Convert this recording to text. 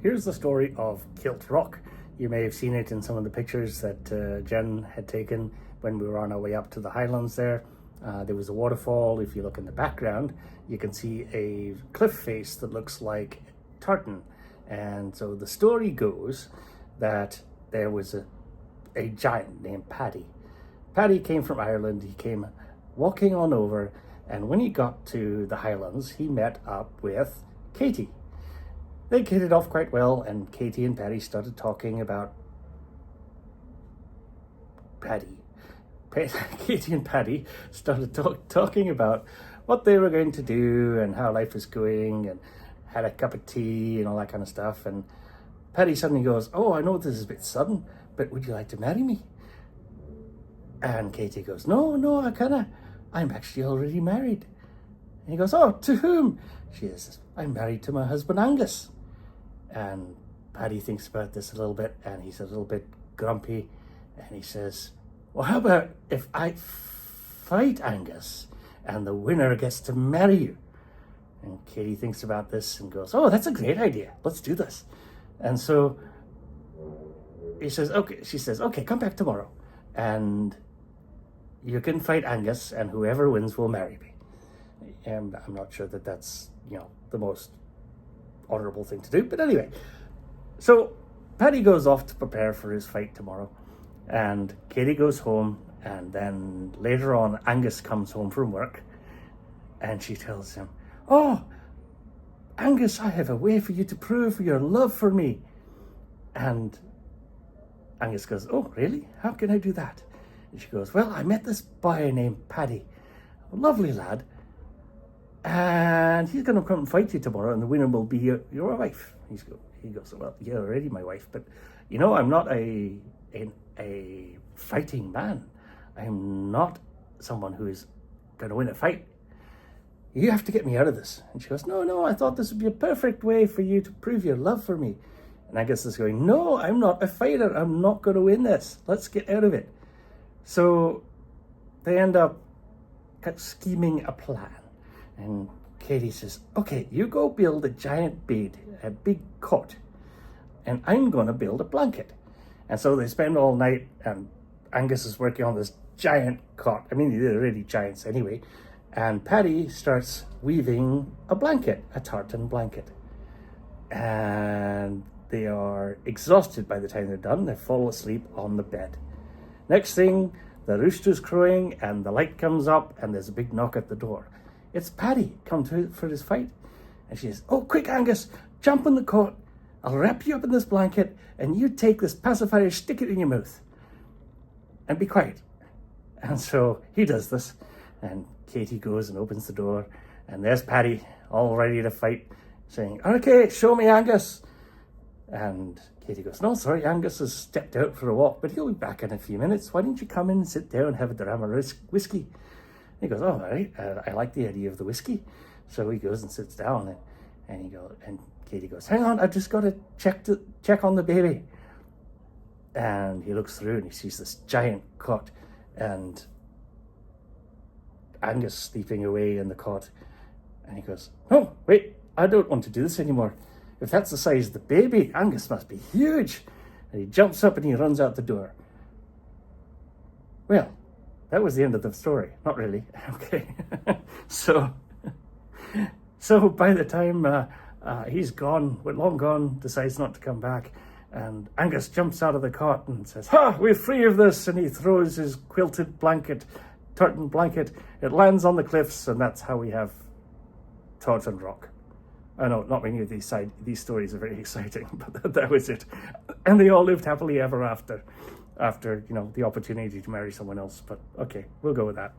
Here's the story of Kilt Rock. You may have seen it in some of the pictures that Jen had taken when we were on our way up to the Highlands there. There was a waterfall. If you look in the background, you can see a cliff face that looks like tartan. And so the story goes that there was a giant named Paddy. Paddy came from Ireland. He came walking on over, and when he got to the Highlands, he met up with Katie. They hit it off quite well, and Katie and Paddy started talking about Katie and Paddy started talking about what they were going to do and how life was going, and had a cup of tea and all that kind of stuff. And Paddy suddenly goes, "Oh, I know this is a bit sudden, but would you like to marry me?" And Katie goes, No, I'm actually already married." And he goes, "Oh, to whom?" She says, "I'm married to my husband Angus." And Paddy thinks about this a little bit, and he's a little bit grumpy, and he says, "Well, how about if I fight Angus and the winner gets to marry you?" And Katie thinks about this and goes, "Oh, that's a great idea. Let's do this." And so she says, "Okay, come back tomorrow and you can fight Angus, and whoever wins will marry me." And I'm not sure that that's, the most honorable thing to do. But anyway, so Paddy goes off to prepare for his fight tomorrow, and Katie goes home, and then later on, Angus comes home from work, and she tells him, "Oh, Angus, I have a way for you to prove your love for me." And Angus goes, "Oh, really? How can I do that?" And she goes, "Well, I met this boy named Paddy, a lovely lad, and he's going to come and fight you tomorrow, and the winner will be your wife." He goes, "Well, you're already my wife, but I'm not a fighting man. I'm not someone who is going to win a fight. You have to get me out of this." And she goes, No, I thought this would be a perfect way for you to prove your love for me." And Angus is going, "No, I'm not a fighter. I'm not going to win this. Let's get out of it." So they end up scheming a plan. And Katie says, "Okay, you go build a giant bed, a big cot, and I'm going to build a blanket." And so they spend all night, and Angus is working on this giant cot. I mean, they're already giants anyway. And Paddy starts weaving a blanket, a tartan blanket. And they are exhausted by the time they're done. They fall asleep on the bed. Next thing, the rooster's crowing, and the light comes up, and there's a big knock at the door. It's Paddy come for his fight. And she says, "Oh, quick, Angus, jump on the cot. I'll wrap you up in this blanket, and you take this pacifier, stick it in your mouth, and be quiet." And so he does this, and Katie goes and opens the door, and there's Paddy, all ready to fight, saying, "Okay, show me Angus." And Katie goes, "No, sorry, Angus has stepped out for a walk, but he'll be back in a few minutes. Why don't you come in and sit down and have a dram of whiskey?" And he goes, "Oh, all right, I like the idea of the whiskey." So he goes and sits down, and Katie goes, "Hang on, I've just got to check on the baby." And he looks through and he sees this giant cot, and Angus sleeping away in the cot. And he goes, "No, wait, I don't want to do this anymore. If that's the size of the baby, Angus must be huge." And he jumps up and he runs out the door. Well, that was the end of the story. Not really. Okay. So by the time he's gone, long gone, decides not to come back, and Angus jumps out of the cot and says, "Ha, we're free of this." And he throws his quilted blanket, tartan blanket. It lands on the cliffs, and that's how we have Tartan Rock. I know not many of these stories are very exciting, but that was it. And they all lived happily ever after the opportunity to marry someone else. But okay, we'll go with that.